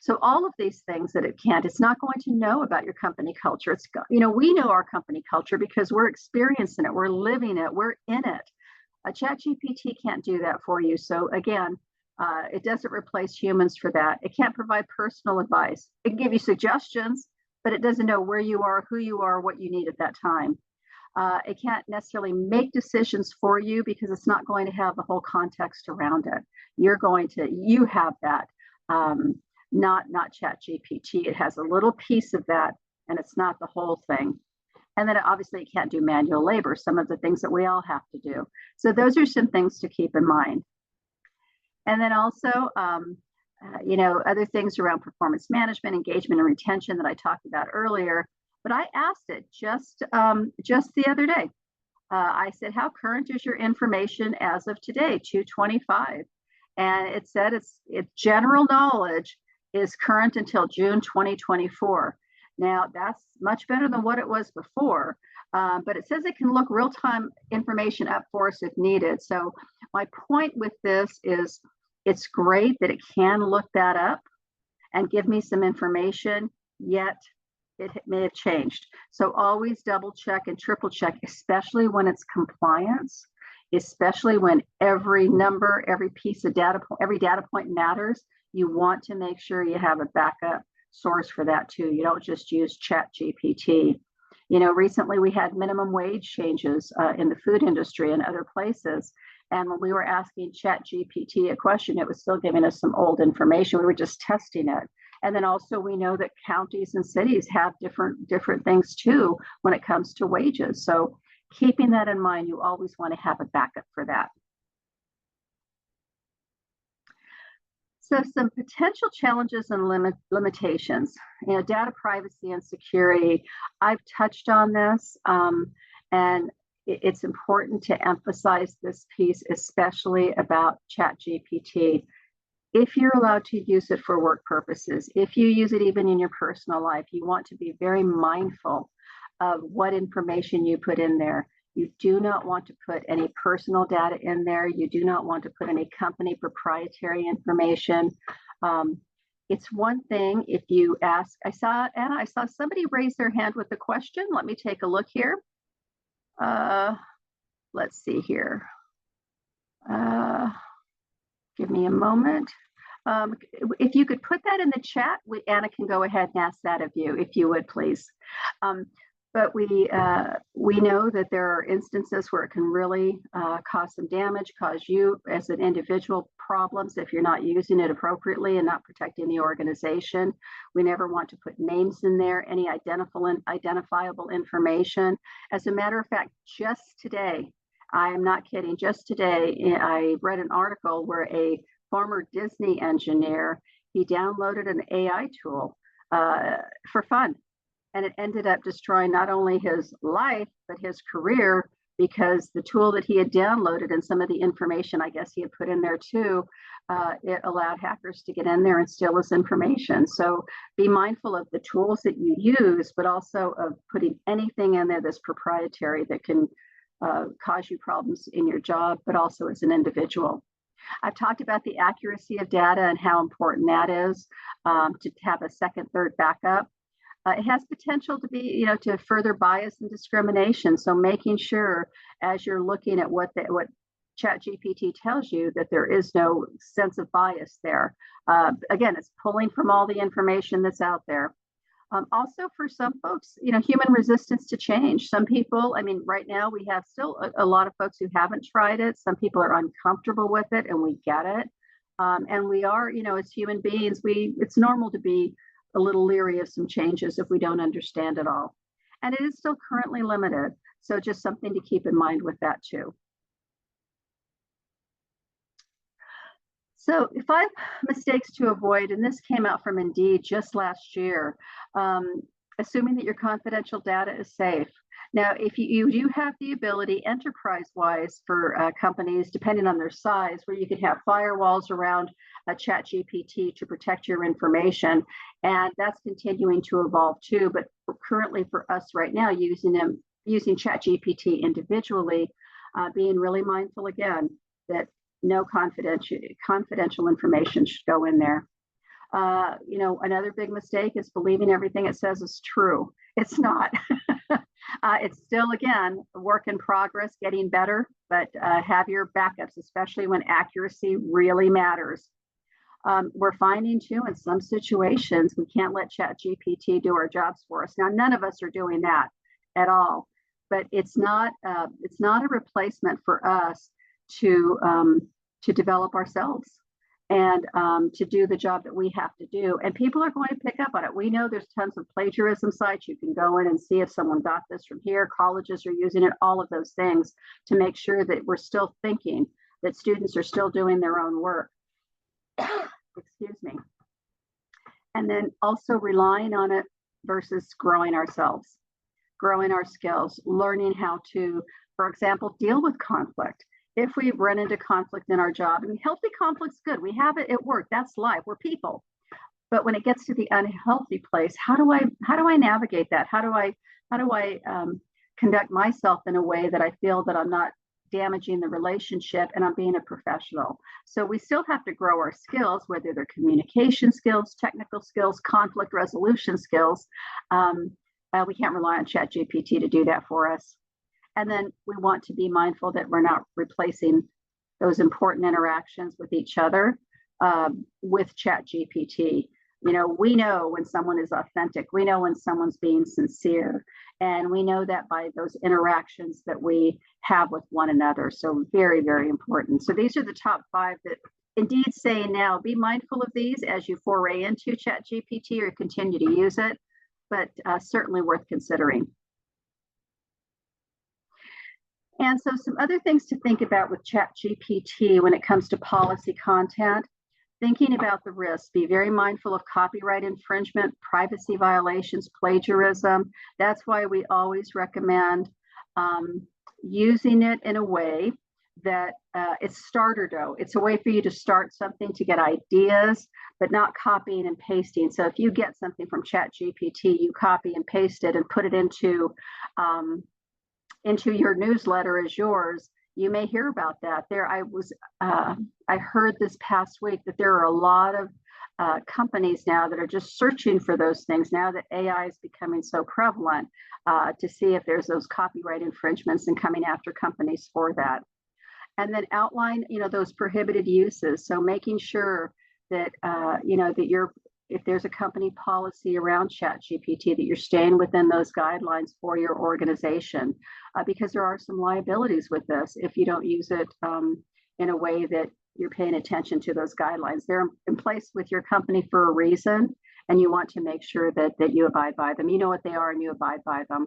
So all of these things that it can't, it's not going to know about your company culture. It's, we know our company culture because we're experiencing it, we're living it, we're in it. A ChatGPT can't do that for you. So again, it doesn't replace humans for that. It can't provide personal advice. It can give you suggestions, but it doesn't know where you are, who you are, what you need at that time. It can't necessarily make decisions for you because it's not going to have the whole context around it. You have that, not ChatGPT. It has a little piece of that, and it's not the whole thing. And then obviously it can't do manual labor, some of the things that we all have to do. So those are some things to keep in mind. And then also, other things around performance management, engagement, and retention that I talked about earlier. But I asked it just the other day. I said, how current is your information as of today, 2/25? And it said its general knowledge is current until June 2024. Now, that's much better than what it was before, but it says it can look real-time information up for us if needed. So my point with this is it's great that it can look that up and give me some information, yet it may have changed. So always double check and triple check, especially when it's compliance, especially when every number, every piece of data, every data point matters. You want to make sure you have a backup source for that too. You don't just use ChatGPT. Recently we had minimum wage changes in the food industry and other places. And when we were asking ChatGPT a question, it was still giving us some old information. We were just testing it. And then also we know that counties and cities have different things too when it comes to wages. So keeping that in mind, you always want to have a backup for that. So some potential challenges and limitations, data privacy and security. I've touched on this, and it's important to emphasize this piece, especially about ChatGPT. If you're allowed to use it for work purposes, if you use it even in your personal life, you want to be very mindful of what information you put in there. You do not want to put any personal data in there. You do not want to put any company proprietary information. It's one thing if you ask, I saw somebody raise their hand with a question. Let me take a look here. Let's see here. Give me a moment. If you could put that in the chat, Anna can go ahead and ask that of you, if you would, please. But we know that there are instances where it can really cause some damage, cause you as an individual problems if you're not using it appropriately and not protecting the organization. We never want to put names in there, any identifiable information. As a matter of fact, just today, I am not kidding, just today, I read an article where a former Disney engineer, he downloaded an AI tool for fun. And it ended up destroying not only his life, but his career because the tool that he had downloaded and some of the information I guess he had put in there too, it allowed hackers to get in there and steal his information. So be mindful of the tools that you use, but also of putting anything in there that's proprietary that can cause you problems in your job, but also as an individual. I've talked about the accuracy of data and how important that is, to have a second, third backup. It has potential to be, to further bias and discrimination. So making sure as you're looking at what ChatGPT tells you that there is no sense of bias there. Again, it's pulling from all the information that's out there. Also, for some folks, human resistance to change. Some people, right now we have still a lot of folks who haven't tried it. Some people are uncomfortable with it, and we get it. And we are, as human beings, it's normal to be a little leery of some changes if we don't understand it all. And it is still currently limited. So just something to keep in mind with that too. So 5 mistakes to avoid, and this came out from Indeed just last year. Assuming that your confidential data is safe. Now, if you do have the ability enterprise-wise for companies, depending on their size, where you can have firewalls around ChatGPT to protect your information, and that's continuing to evolve too. But currently for us right now, using ChatGPT individually, being really mindful again that no confidential information should go in there. Another big mistake is believing everything it says is true. It's not. It's still, again, a work in progress, getting better, but have your backups, especially when accuracy really matters. We're finding too, in some situations, we can't let ChatGPT do our jobs for us. Now, none of us are doing that at all, but it's not a replacement for us to develop ourselves and to do the job that we have to do. And people are going to pick up on it. We know there's tons of plagiarism sites. You can go in and see if someone got this from here. Colleges are using it, all of those things to make sure that we're still thinking, that students are still doing their own work. Excuse me. And then also relying on it versus growing ourselves, growing our skills, learning how to, for example, deal with conflict. If we run into conflict in our job, and healthy conflict's good, we have it at work, that's life, we're people. But when it gets to the unhealthy place, how do I navigate that? How do I conduct myself in a way that I feel that I'm not damaging the relationship and I'm being a professional? So we still have to grow our skills, whether they're communication skills, technical skills, conflict resolution skills. We can't rely on ChatGPT to do that for us. And then we want to be mindful that we're not replacing those important interactions with each other with ChatGPT. We know when someone is authentic. We know when someone's being sincere. And we know that by those interactions that we have with one another. So very, very important. So these are the top 5 that Indeed say now. Be mindful of these as you foray into ChatGPT or continue to use it, but certainly worth considering. And so some other things to think about with ChatGPT when it comes to policy content, thinking about the risks, be very mindful of copyright infringement, privacy violations, plagiarism. That's why we always recommend using it in a way that it's starter dough. It's a way for you to start something, to get ideas, but not copying and pasting. So if you get something from ChatGPT, you copy and paste it and put it into your newsletter as yours, you may hear about that. I heard this past week that there are a lot of companies now that are just searching for those things now that AI is becoming so prevalent, to see if there's those copyright infringements and coming after companies for that. And then outline, those prohibited uses. So making sure that, if there's a company policy around ChatGPT, that you're staying within those guidelines for your organization, because there are some liabilities with this if you don't use it in a way that you're paying attention to those guidelines. They're in place with your company for a reason, and you want to make sure that you abide by them. You know what they are and you abide by them.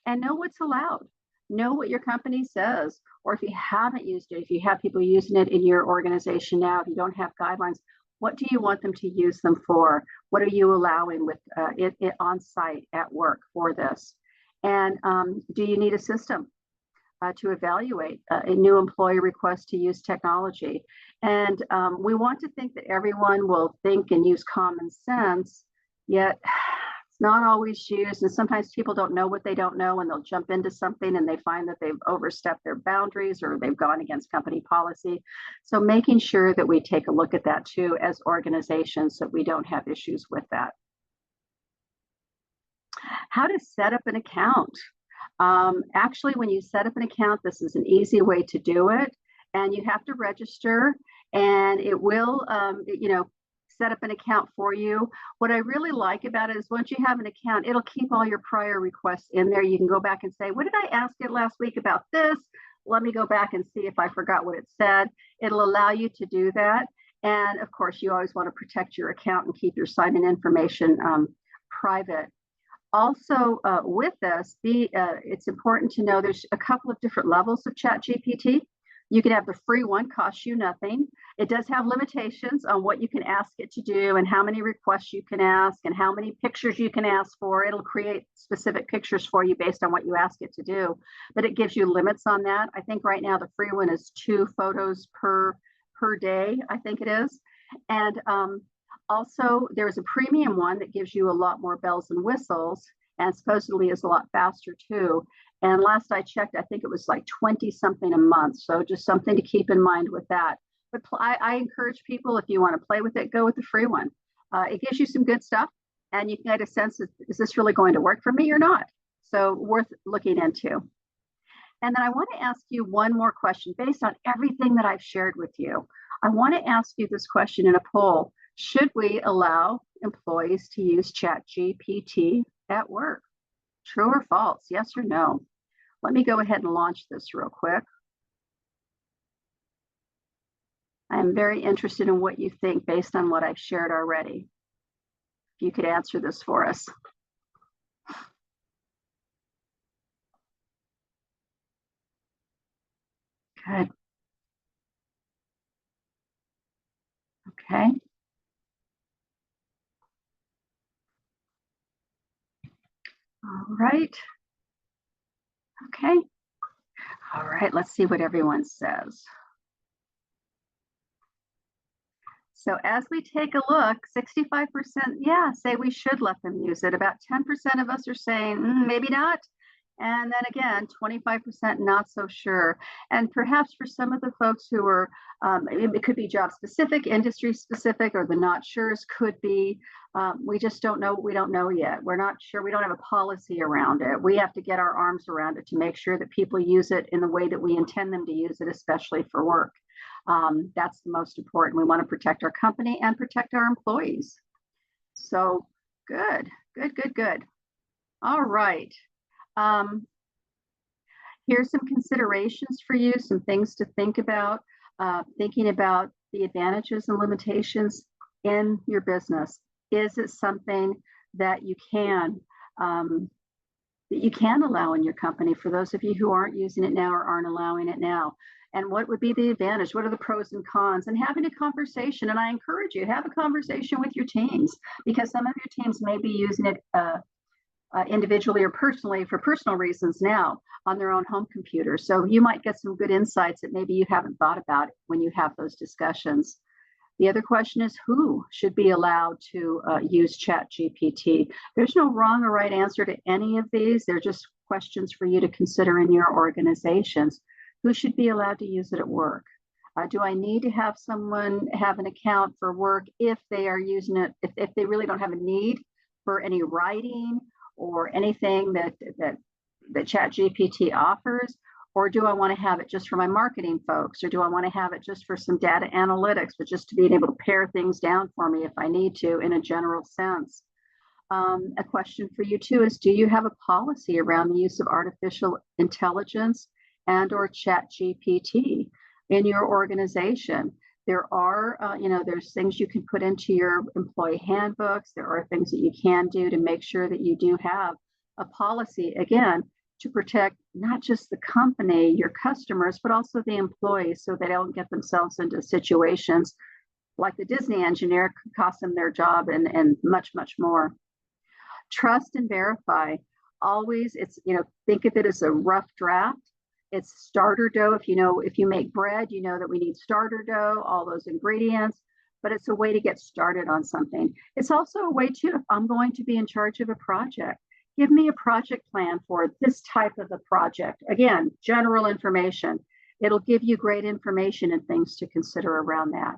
And know what's allowed. Know what your company says, or if you haven't used it, if you have people using it in your organization now, if you don't have guidelines, what do you want them to use them for? What are you allowing with it on site at work for this? And do you need a system? to evaluate a new employee request to use technology. And we want to think that everyone will think and use common sense, yet it's not always used. And sometimes people don't know what they don't know, and they'll jump into something and they find that they've overstepped their boundaries or they've gone against company policy. So making sure that we take a look at that too as organizations, so we don't have issues with that. How to set up an account. Actually, when you set up an account, this is an easy way to do it, and you have to register, and it will, set up an account for you. What I really like about it is once you have an account, it'll keep all your prior requests in there. You can go back and say, what did I ask it last week about this? Let me go back and see if I forgot what it said. It'll allow you to do that. And of course, you always want to protect your account and keep your sign-in information private. Also, with this, it's important to know there's a couple of different levels of ChatGPT. You can have the free one, costs you nothing. It does have limitations on what you can ask it to do and how many requests you can ask and how many pictures you can ask for. It'll create specific pictures for you based on what you ask it to do, but it gives you limits on that. I think right now the free one is 2 photos per day, I think it is. And also, there's a premium one that gives you a lot more bells and whistles and supposedly is a lot faster too. And last I checked, I think it was like 20 something a month. So just something to keep in mind with that. But I encourage people, if you want to play with it, go with the free one. It gives you some good stuff and you can get a sense of, is this really going to work for me or not? So worth looking into. And then I want to ask you one more question based on everything that I've shared with you. I want to ask you this question in a poll. Should we allow employees to use ChatGPT at work? True or false? Yes or no? Let me go ahead and launch this real quick. I'm very interested in what you think based on what I've shared already. If you could answer this for us. Good. Okay. All right. Okay. All right, let's see what everyone says. So as we take a look, 65%, yeah, say we should let them use it. About 10% of us are saying, maybe not. And then again, 25% not so sure. And perhaps for some of the folks who are, it could be job specific, industry specific, or the not sure's could be, we just don't know. We don't know yet. We're not sure. We don't have a policy around it. We have to get our arms around it to make sure that people use it in the way that we intend them to use it, especially for work. That's the most important. We want to protect our company and protect our employees. So good, good, good, good. All right. Here's some considerations for you, some things to think about, thinking about the advantages and limitations in your business. Is it something that you can allow in your company for those of you who aren't using it now or aren't allowing it now? And what would be the advantage? What are the pros and cons? And having a conversation. And I encourage you to have a conversation with your teams, because some of your teams may be using it individually or personally for personal reasons now on their own home computer. So you might get some good insights that maybe you haven't thought about when you have those discussions. The other question is, who should be allowed to use ChatGPT? There's no wrong or right answer to any of these. They're just questions for you to consider in your organizations. Who should be allowed to use it at work? Do I need to have someone have an account for work if they are using it, if they really don't have a need for any writing or anything that ChatGPT offers? Or do I want to have it just for my marketing folks? Or do I want to have it just for some data analytics, but just to be able to pare things down for me if I need to in a general sense? A question for you too is, do you have a policy around the use of artificial intelligence and or ChatGPT in your organization? There are, there's things you can put into your employee handbooks. There are things that you can do to make sure that you do have a policy, again, to protect not just the company, your customers, but also the employees, so they don't get themselves into situations like the Disney engineer could cost them their job and much, much more. Trust and verify. Always, it's, think of it as a rough draft. It's starter dough. If you make bread, you know that we need starter dough, all those ingredients, but it's a way to get started on something. It's also a way too, if I'm going to be in charge of a project, give me a project plan for this type of a project. Again, general information. It'll give you great information and things to consider around that.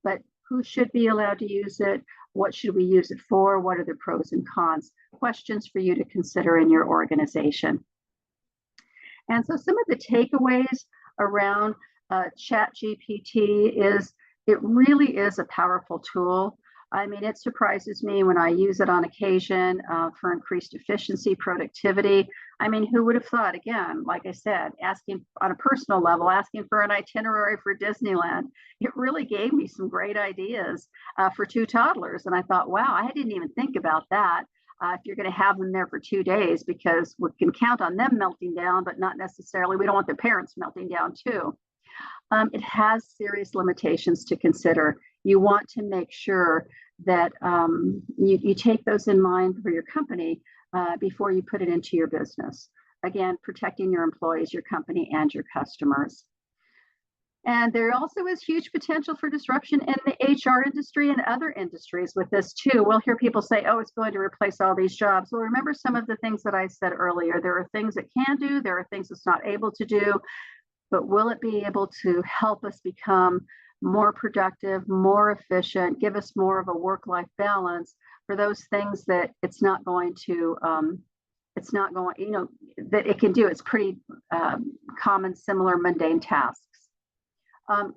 But who should be allowed to use it? What should we use it for? What are the pros and cons? Questions for you to consider in your organization. And so some of the takeaways around ChatGPT is it really is a powerful tool. I mean, it surprises me when I use it on occasion for increased efficiency, productivity. I mean, who would have thought, again, like I said, asking on a personal level, asking for an itinerary for Disneyland, it really gave me some great ideas for 2 toddlers. And I thought, wow, I didn't even think about that. If you're going to have them there for 2 days, because we can count on them melting down, but not necessarily, we don't want their parents melting down too. It has serious limitations to consider. You want to make sure that you take those in mind for your company before you put it into your business. Again, protecting your employees, your company, and your customers. And there also is huge potential for disruption in the HR industry and other industries with this too. We'll hear people say, oh, it's going to replace all these jobs. Well, remember some of the things that I said earlier. There are things it can do, there are things it's not able to do, but will it be able to help us become more productive, more efficient, give us more of a work-life balance for those things that it's not going, that it can do. It's pretty common, similar, mundane tasks.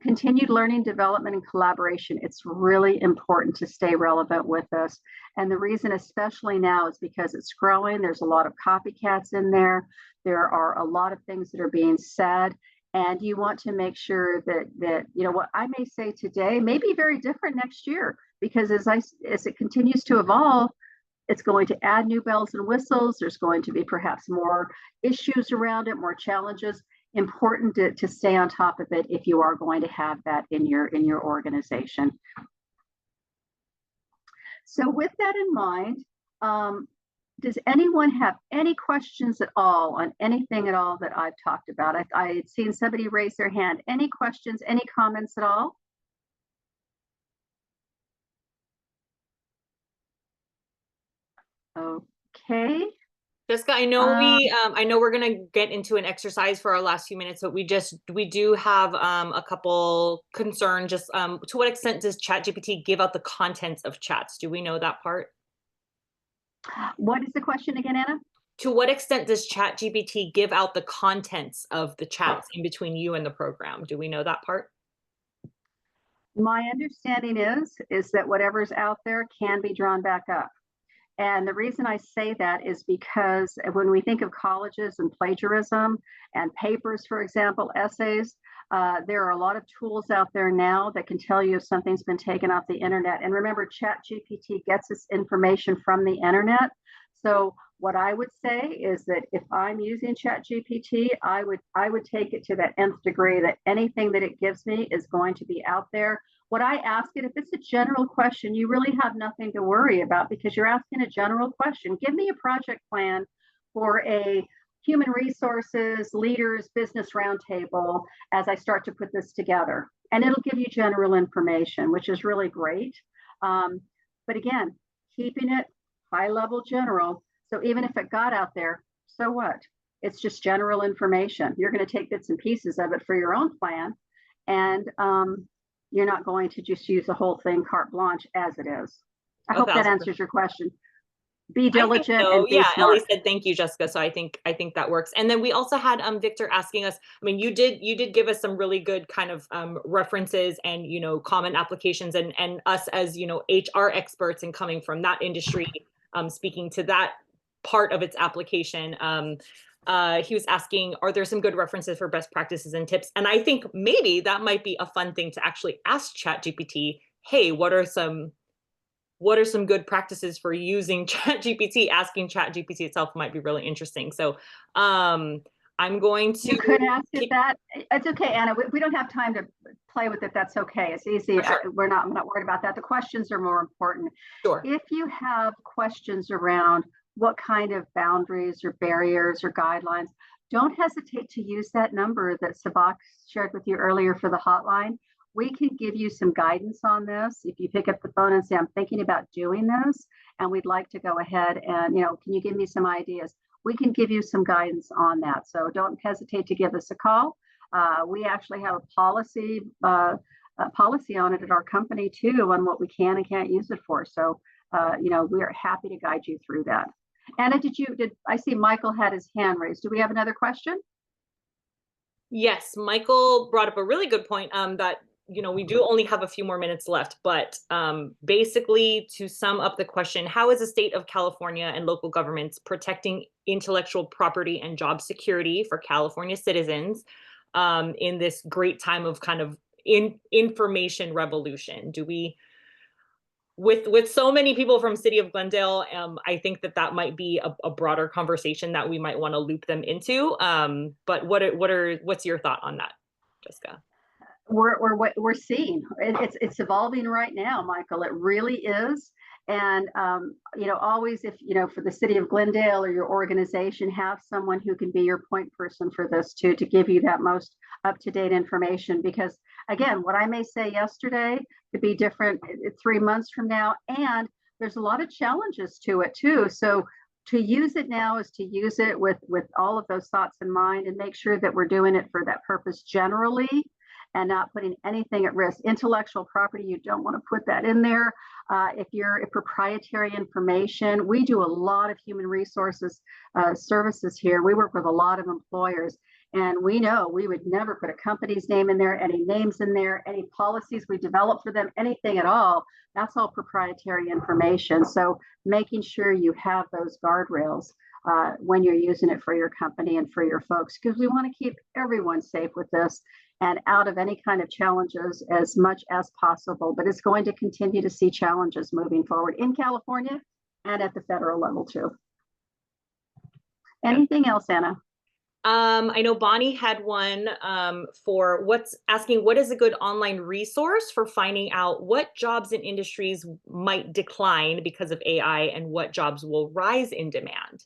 Continued learning, development, and collaboration. It's really important to stay relevant with this. And the reason, especially now, is because it's growing. There's a lot of copycats in there. There are a lot of things that are being said. And you want to make sure that what I may say today may be very different next year, because as it continues to evolve, it's going to add new bells and whistles. There's going to be perhaps more issues around it, more challenges. Important to stay on top of it if you are going to have that in your organization. So with that in mind, does anyone have any questions at all on anything at all that I've talked about? I had seen somebody raise their hand. Any questions, any comments at all? Okay. Jessica, I know we're gonna get into an exercise for our last few minutes, but we do have a couple concerns. Just to what extent does ChatGPT give out the contents of chats? Do we know that part? What is the question again, Anna? To what extent does ChatGPT give out the contents of the chats in between you and the program? Do we know that part? My understanding is that whatever's out there can be drawn back up. And the reason I say that is because when we think of colleges and plagiarism and papers, for example, essays, there are a lot of tools out there now that can tell you if something's been taken off the internet. And remember, ChatGPT gets its information from the internet. So what I would say is that if I'm using ChatGPT, I would take it to that nth degree, that anything that it gives me is going to be out there. What I ask it, if it's a general question, you really have nothing to worry about because you're asking a general question. Give me a project plan for a human resources leaders business roundtable as I start to put this together. And it'll give you general information, which is really great. But again, keeping it high level general. So even if it got out there, so what? It's just general information. You're going to take bits and pieces of it for your own plan. And you're not going to just use the whole thing carte blanche as it is. I hope that answers your question. Be diligent and be smart. Ellie said thank you, Jessica. So I think that works. And then we also had Victor asking us, I mean, you did give us some really good kind of references and common applications and us as HR experts and coming from that industry, speaking to that part of its application. He was asking, are there some good references for best practices and tips? And I think maybe that might be a fun thing to actually ask ChatGPT, hey, what are some good practices for using ChatGPT? Asking ChatGPT itself might be really interesting. So I'm going to— You could ask it that. It's okay, Anna. We don't have time to play with it. That's okay. It's easy. Sure. I'm not worried about that. The questions are more important. Sure. If you have questions around what kind of boundaries or barriers or guidelines, don't hesitate to use that number that Sabak shared with you earlier for the hotline. We can give you some guidance on this. If you pick up the phone and say, I'm thinking about doing this, and we'd like to go ahead and, can you give me some ideas? We can give you some guidance on that. So don't hesitate to give us a call. We actually have a policy on it at our company too, on what we can and can't use it for. So, we are happy to guide you through that. Anna, did I see Michael had his hand raised? Do we have another question? Yes, Michael brought up a really good point, that we do only have a few more minutes left, but basically to sum up the question, how is the state of California and local governments protecting intellectual property and job security for California citizens in this great time of kind of information revolution? Do we, with so many people from City of Glendale, I think that might be a broader conversation that we might want to loop them into. But what's your thought on that, Jessica? We're seeing it's evolving right now, Michael. It really is. And always, if for the City of Glendale or your organization, have someone who can be your point person for this to give you that most up-to-date information. Because again, what I may say yesterday could be different 3 months from now, and there's a lot of challenges to it too. So to use it now is to use it with all of those thoughts in mind, and make sure that we're doing it for that purpose generally, and not putting anything at risk. Intellectual property, you don't want to put that in there. If proprietary information, we do a lot of human resources services here. We work with a lot of employers, and we know we would never put a company's name in there, any names in there, any policies we develop for them, anything at all. That's all proprietary information. So making sure you have those guardrails when you're using it for your company and for your folks, because we want to keep everyone safe with this and out of any kind of challenges as much as possible. But it's going to continue to see challenges moving forward in California and at the federal level too. Anything else, Anna? I know Bonnie had one asking what is a good online resource for finding out what jobs and industries might decline because of AI and what jobs will rise in demand.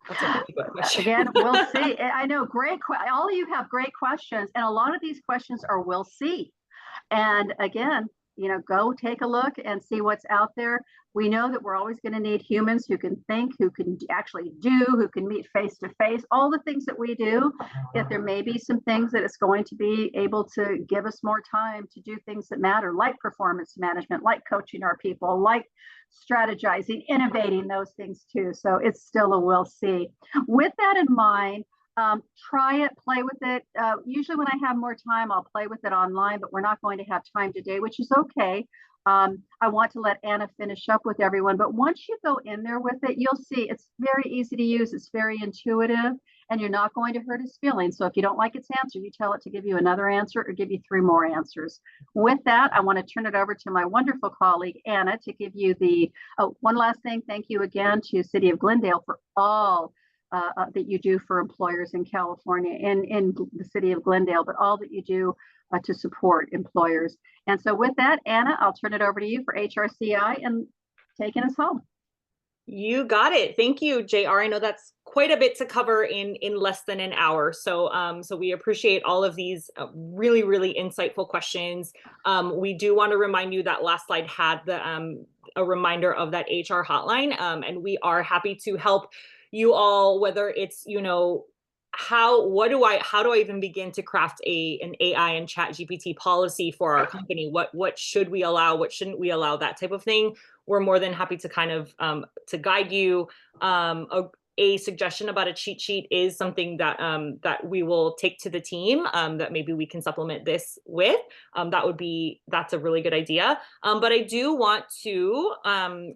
That's a really good question. Again, we'll see. I know, all of you have great questions, and a lot of these questions are we'll see. And again, go take a look and see what's out there. We know that we're always going to need humans who can think, who can actually do, who can meet face to face, all the things that we do. If there may be some things that it's going to be able to give us more time to do things that matter, like performance management, like coaching our people, like strategizing, innovating, those things too. So it's still a we'll see. With that in mind, try it, play with it. Usually when I have more time, I'll play with it online, but we're not going to have time today, which is okay. I want to let Anna finish up with everyone, but once you go in there with it, you'll see it's very easy to use. It's very intuitive, and you're not going to hurt his feelings. So if you don't like its answer, you tell it to give you another answer or give you 3 more answers. With that, I want to turn it over to my wonderful colleague, Anna, to give you one last thing. Thank you again to City of Glendale for all that you do for employers in California, in the City of Glendale, but all that you do to support employers. And so with that, Anna, I'll turn it over to you for HRCI and taking us home. You got it. Thank you, JR. I know that's quite a bit to cover in less than an hour. So so we appreciate all of these really, really insightful questions. We do want to remind you that last slide had a reminder of that HR hotline, and we are happy to help you all, whether it's, how do I even begin to craft an AI and ChatGPT policy for our company? What should we allow? What shouldn't we allow? That type of thing. We're more than happy to kind of to guide you. A suggestion about a cheat sheet is something that that we will take to the team, that maybe we can supplement this with. That's a really good idea. But I do want to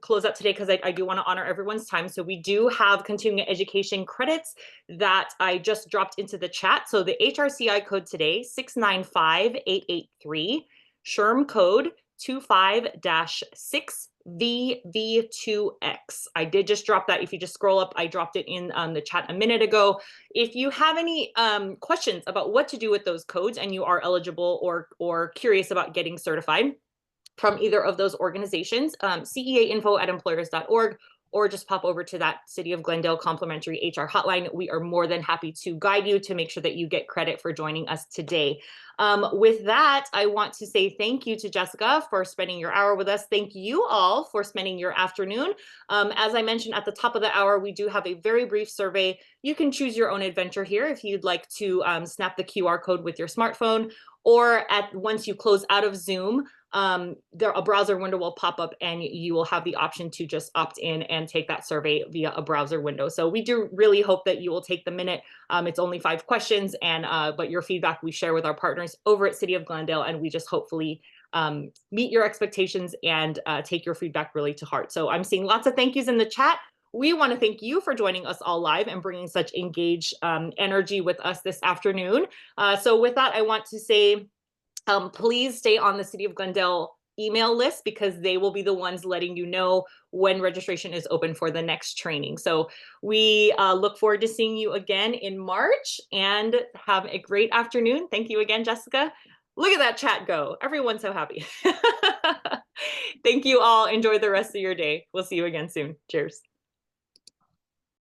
close out today because I do want to honor everyone's time. So we do have continuing education credits that I just dropped into the chat. So the HRCI code today, 695883, SHRM code 25-6VV2X. I did just drop that. If you just scroll up, I dropped it in the chat a minute ago. If you have any questions about what to do with those codes and you are eligible or curious about getting certified from either of those organizations, ceainfo@employers.org or just pop over to that City of Glendale complimentary HR hotline. We are more than happy to guide you to make sure that you get credit for joining us today. With that, I want to say thank you to Jessica for spending your hour with us. Thank you all for spending your afternoon. As I mentioned at the top of the hour, we do have a very brief survey. You can choose your own adventure here if you'd like to snap the QR code with your smartphone, or once you close out of Zoom, a browser window will pop up and you will have the option to just opt in and take that survey via a browser window. So we do really hope that you will take the minute. It's only 5 questions, but your feedback we share with our partners over at City of Glendale, and we just hopefully meet your expectations and take your feedback really to heart. So I'm seeing lots of thank yous in the chat. We want to thank you for joining us all live and bringing such engaged energy with us this afternoon. So with that, I want to say, please stay on the City of Glendale email list, because they will be the ones letting you know when registration is open for the next training. So we look forward to seeing you again in March, and have a great afternoon. Thank you again, Jessica. Look at that chat go. Everyone's so happy. Thank you all. Enjoy the rest of your day. We'll see you again soon. Cheers.